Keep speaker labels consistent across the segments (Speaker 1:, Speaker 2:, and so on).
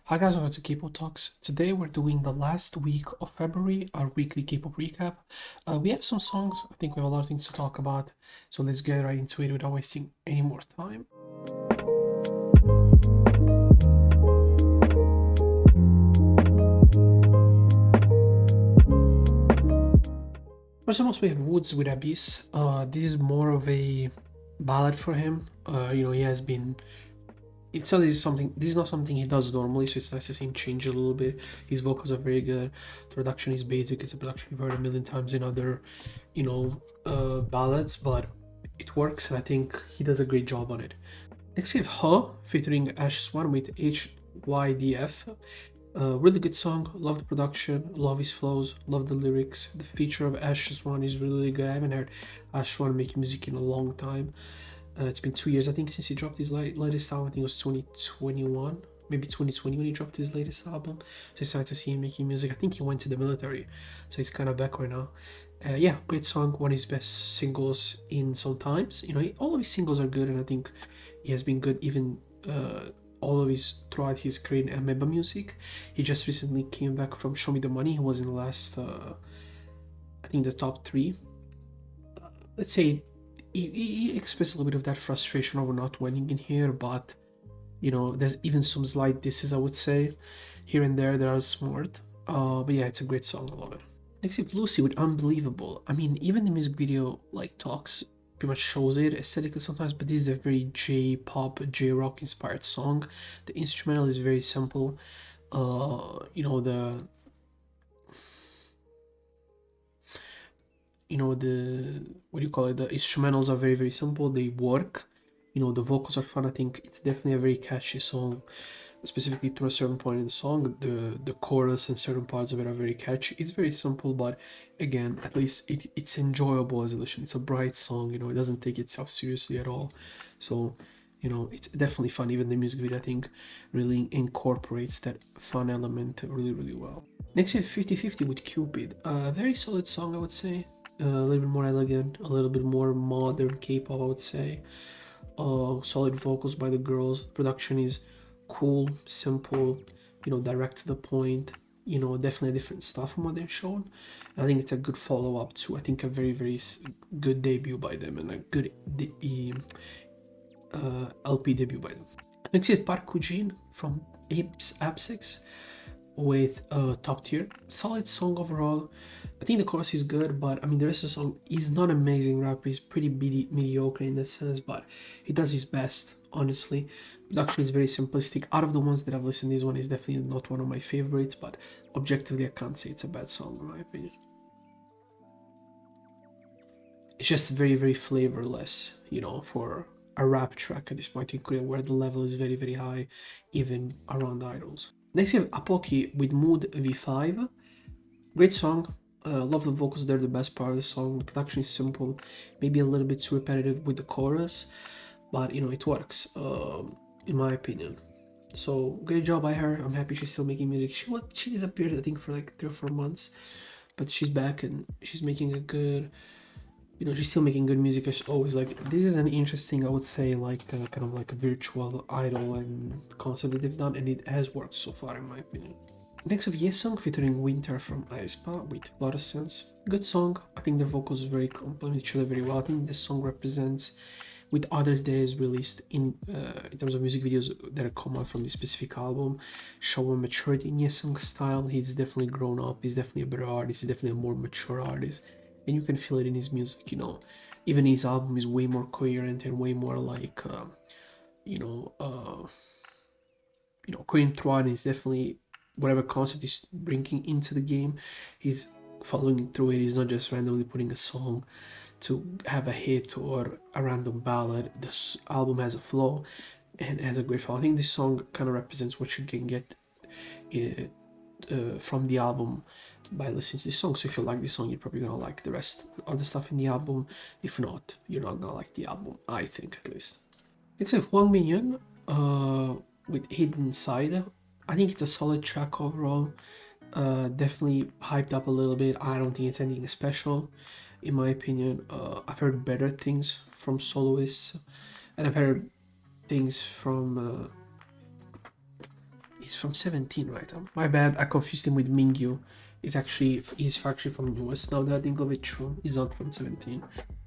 Speaker 1: Hi guys, welcome to Kpop Talks. Today we're doing the last week of February, our weekly Kpop recap. We have some songs. I think we have a lot of things to talk about. So let's get right into it without wasting any more time. First of all, we have Woods with Abyss. This is more of a ballad for him. He has been it's not this is not something he does normally, so it's nice to see him change a little bit. His vocals are very good. The production is basic. It's a production you've heard a million times in other, ballads, but it works, and I think he does a great job on it. Next we have Huh featuring Ash Swan with HYDF. Really good song. Love the production. Love his flows. Love the lyrics. The feature of Ash Swan is really good. I haven't heard Ash Swan making music in a long time. It's been 2 years, I think, since he dropped his latest album. I think it was 2021, maybe 2020 when he dropped his latest album. So it's nice to see him making music. I think he went to the military, so he's kind of back right now. Yeah, great song. One of his best singles in some times. All of his singles are good, and I think he has been good even all of his throughout his career in Ameba music. He just recently came back from Show Me the Money. He was in the last, I think, the top three. Let's say he expressed a little bit of that frustration over not winning in here, but there's even some slight disses, I would say, here and there that are smart. But yeah, it's a great song. I love it. Next up, Lucy with Unbelievable. I mean, even the music video talks pretty much shows it aesthetically sometimes, but this is a very J-pop, J-rock inspired song. The instrumental is very simple. The what do you call it, the instrumentals are very simple. They work. The vocals are fun. I think it's definitely a very catchy song, specifically to a certain point in the song. The chorus and certain parts of it are very catchy. It's very simple, but again, at least it's enjoyable as a listen. It's a bright song. It doesn't take itself seriously at all. So it's definitely fun. Even the music video, I think, really incorporates that fun element really well. Next we have 50/50 with Cupid. A very solid song, I would say. A little bit more elegant, a little bit more modern K-pop, I would say. Solid vocals by the girls. Production is cool, simple, direct to the point. Definitely different stuff from what they've shown. And I think it's a good follow-up to, I think, a very good debut by them, and a good LP debut by them. Next we have Park Kujin from Apsix with Top Tier. Solid song overall. I think the chorus is good, but I mean the rest of the song is not amazing rapper. He's pretty mediocre in that sense, but he does his best, honestly. Production is very simplistic. Out of the ones that I've listened, this one is definitely not one of my favorites, but objectively I can't say it's a bad song in my opinion. It's just very flavorless, for a rap track at this point in Korea, where the level is very high, even around idols. Next we have Apoki with Mood V5. Great song. Love the vocals, they're the best part of the song. The production is simple, maybe a little bit too repetitive with the chorus, but it works, in my opinion. So great job by her. I'm happy she's still making music. She disappeared, I think, for like 3 or 4 months, but she's back and she's making a good, she's still making good music as always. Like, this is an interesting, I would say, kind of like a virtual idol and concept that they've done, and it has worked so far in my opinion. Next we have Yesung featuring Winter from aespa with Fluorescence. Good song. I think their vocals very complement each other very well. I think this song represents, with others that is released in terms of music videos that are come out from this specific album, show a maturity in Yesung's style. He's definitely grown up. He's definitely a better artist. He's definitely a more mature artist, and you can feel it in his music. Even his album is way more coherent and way more like coherent throughout. And it's definitely, whatever concept he's bringing into the game, he's following through it. He's not just randomly putting a song to have a hit or a random ballad. This album has a flow and has a great flow. I think this song kind of represents what you can get from the album by listening to this song. So if you like this song, you're probably gonna like the rest of the stuff in the album. If not, you're not gonna like the album, I think, at least. Next we have Hwang Min-yeon with Hidden Side. I think it's a solid track overall. Definitely hyped up a little bit. I don't think it's anything special, in my opinion. I've heard better things from soloists, and I've heard things from He's from 17, right? My bad, I confused him with Mingyu. He's actually from US now that I think of it. True, he's not from 17.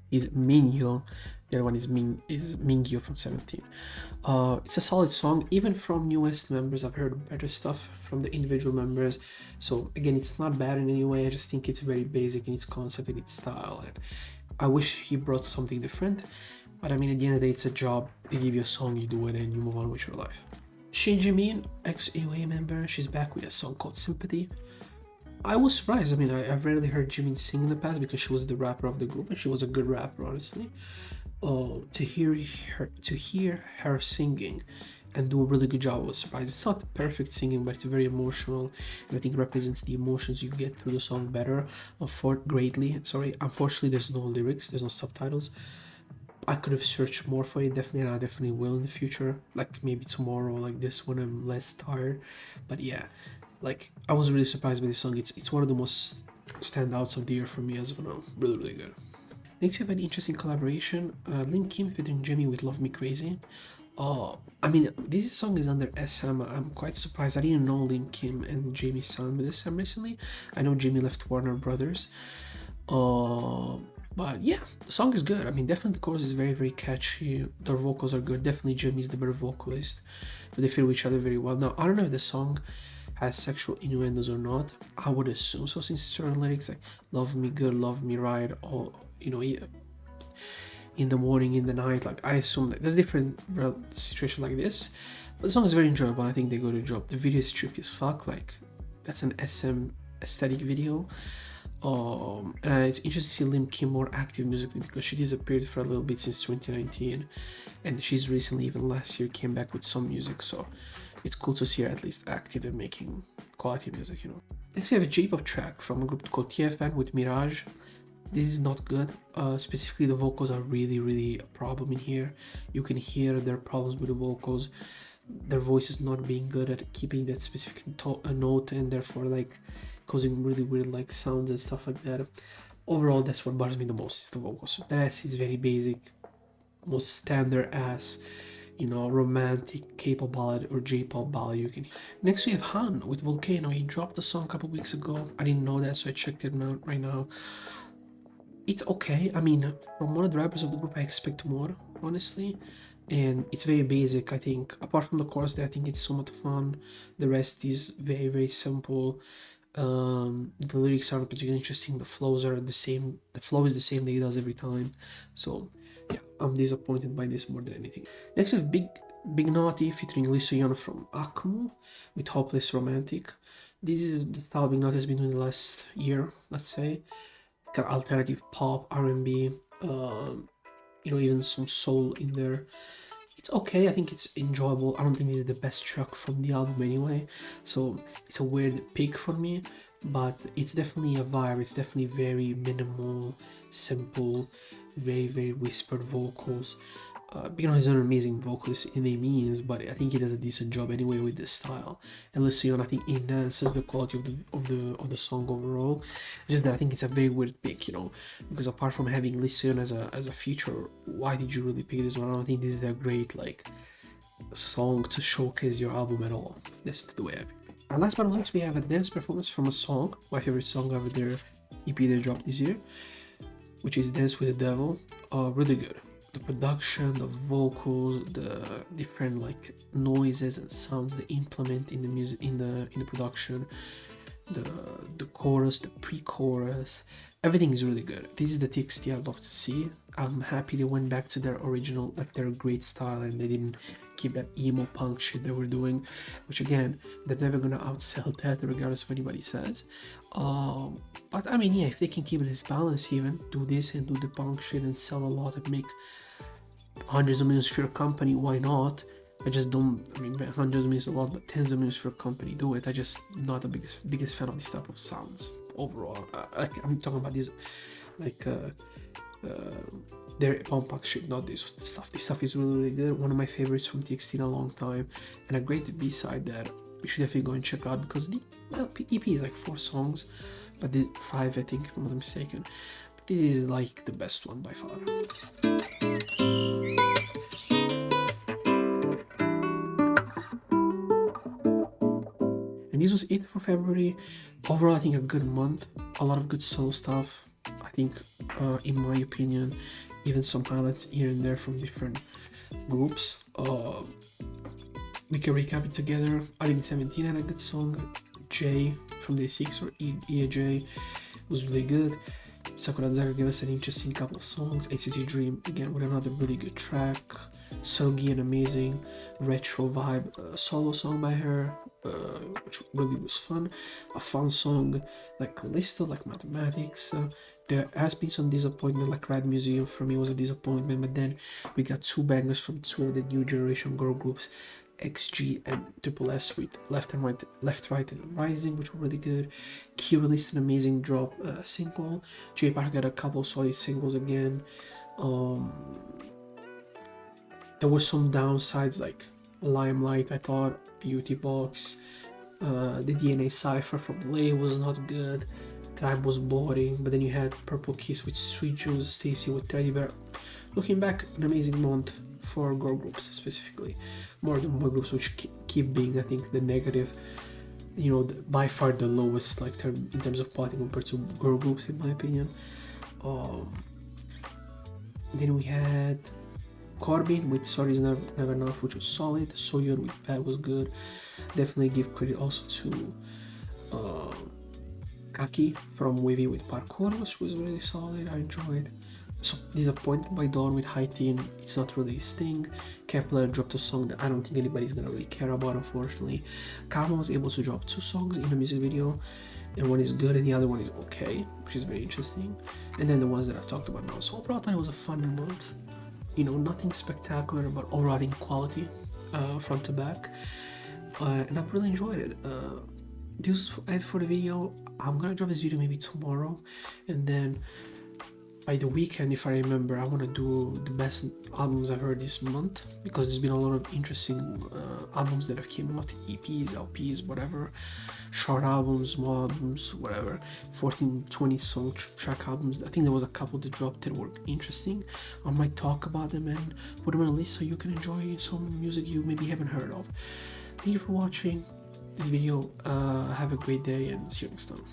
Speaker 1: He's Mingyu. The other one is Mingyu from 17. It's a solid song, even from newest members. I've heard better stuff from the individual members. So again, it's not bad in any way. I just think it's very basic in its concept and its style. And I wish he brought something different. But I mean, at the end of the day, it's a job. They give you a song, you do it, and you move on with your life. Shin Jimin, ex-AOA member, she's back with a song called Sympathy. I was surprised. I mean, I've rarely heard Jimin sing in the past because she was the rapper of the group, and she was a good rapper, honestly. To hear her singing and do a really good job, I was surprised. It's not perfect singing, but it's very emotional, and I think it represents the emotions you get through the song better. Greatly. Sorry, unfortunately, there's no lyrics, there's no subtitles. I could have searched more for it, definitely, and I definitely will in the future, like maybe tomorrow, like this, when I'm less tired. But yeah, like, I was really surprised by this song. It's one of the most standouts of the year for me as of now. Really, really good. Next, we have an interesting collaboration. Lim Kim featuring Jimmy with Love Me Crazy. I mean, this song is under SM. I'm quite surprised. I didn't know Lim Kim and Jamie signed with SM recently. I know Jimmy left Warner Brothers. But yeah, the song is good. I mean, definitely the chorus is very, very catchy. Their vocals are good. Definitely Jimmy's the better vocalist. But they fit with each other very well. Now, I don't know if the song has sexual innuendos or not. I would assume so, since certain lyrics like "love me good, love me right," or in the morning, in the night. Like, I assume that there's different situation like this. But the song is very enjoyable. I think they go to job. The video is trippy as fuck. Like, that's an SM aesthetic video. And it's interesting to see Lim Kim more active musically because she disappeared for a little bit since 2019, and she's recently, even last year, came back with some music. So it's cool to see her at least active and making quality music, Next, we have a J-pop track from a group called TFN with Mirage. This is not good. Specifically, the vocals are really, really a problem in here. You can hear their problems with the vocals. Their voice is not being good at keeping that specific note, and therefore, like, causing really weird, like, sounds and stuff like that. Overall, that's what bothers me the most, is the vocals. The rest is very basic, most standard ass, romantic K-pop ballad or J-pop ballad you can hear. Next, we have Han with Volcano. He dropped a song a couple weeks ago. I didn't know that, so I checked it out right now. It's okay. I mean, from one of the rappers of the group, I expect more, honestly. And it's very basic, I think. Apart from the chorus, I think it's so much fun. The rest is very, very simple. The lyrics aren't particularly interesting. The flows are the same. The flow is the same that he does every time. So yeah, I'm disappointed by this more than anything. Next, we have Big Naughty featuring Lee Soo-yeon from Akmu with Hopeless Romantic. This is the style Big Naughty has been doing the last year, let's say. It's got alternative pop, R&B, even some soul in there. It's okay. I think it's enjoyable. I don't think this is the best track from the album anyway, so it's a weird pick for me, but it's definitely a vibe. It's definitely very minimal, simple, very, very whispered vocals. Big Naughty is an amazing vocalist in any means, but I think he does a decent job anyway with this style. And Lee Soo-yeon, I think, enhances the quality of the song overall. Just that I think it's a very weird pick, because apart from having Lee Soo-yeon as a feature, why did you really pick this one? I don't think this is a great song to showcase your album at all. That's the way I pick it. And last but not least, we have a dance performance from a song, my favorite song of their EP they dropped this year, which is Dance with the Devil. Really good. The production, the vocals, the different noises and sounds they implement in the music, in the production, the chorus, the pre-chorus, everything is really good. This is the TXT I'd love to see. I'm happy they went back to their original, their great style, and they didn't keep that emo punk shit they were doing, which again, they're never gonna outsell that regardless of what anybody says. But I mean, yeah, if they can keep this balance, even do this and do the punk shit and sell a lot and make hundreds of millions for your company, why not? I just don't, hundreds of millions a lot, but tens of millions for a company, do it. I just not the biggest fan of this type of sounds overall. I'm talking about these, their punk shit, not this stuff. This stuff is really, really good. One of my favorites from TXT in a long time, and a great B-side that you should definitely go and check out, because the EP is 4 songs, but the 5, I think, if I'm not mistaken. But this is the best one by far. And this was it for February. Overall, I think a good month, a lot of good solo stuff. I think, in my opinion, even some highlights here and there from different groups. We can recap it together. I think 17 had a good song. J from Day 6 or EAJ was really good. Sakura Zaga gave us an interesting couple of songs. ACT Dream again with another really good track. Sogi, an amazing retro vibe solo song by her, which really was fun. A fun song like Callisto, like Mathematics. There has been some disappointment, like Rad Museum for me was a disappointment, but then we got two bangers from two of the new generation girl groups, XG and Triple S, with Left, Right, and Rising, which were really good. Key released an amazing drop single. J Park got a couple solid singles again. There were some downsides like Limelight, I thought, Beauty Box, the DNA Cypher from Lay was not good. Tribe was boring, but then you had Purple Kiss with Sweet Juice, Stacy with Teddy Bear. Looking back, an amazing month for girl groups specifically. More than boy groups, which keep being, I think, the negative, by far the lowest like in terms of plotting compared to girl groups, in my opinion. Then we had Corbin with Sorry's Never Enough, which was solid. Soyeon with Bad was good. Definitely give credit also to Kaki from Wavy with Parkour, which was really solid. I enjoyed. So Disappointed by Dawn with High Teen, it's not really his thing. Kepler dropped a song that I don't think anybody's gonna really care about, unfortunately. Karma was able to drop 2 songs in a music video, and one is good and the other one is okay, which is very interesting. And then the ones that I've talked about now. So overall, I thought it was a fun month. Nothing spectacular, but overall I think quality front to back. And I've really enjoyed it. This was it for the video. I'm gonna drop this video maybe tomorrow, and then by the weekend, if I remember, I want to do the best albums I've heard this month, because there's been a lot of interesting albums that have came out, EPs, LPs, whatever, short albums, small albums, whatever, 14, 20 song track albums. I think there was a couple that dropped that were interesting. I might talk about them and put them on a list so you can enjoy some music you maybe haven't heard of. Thank you for watching this video. Have a great day and see you next time.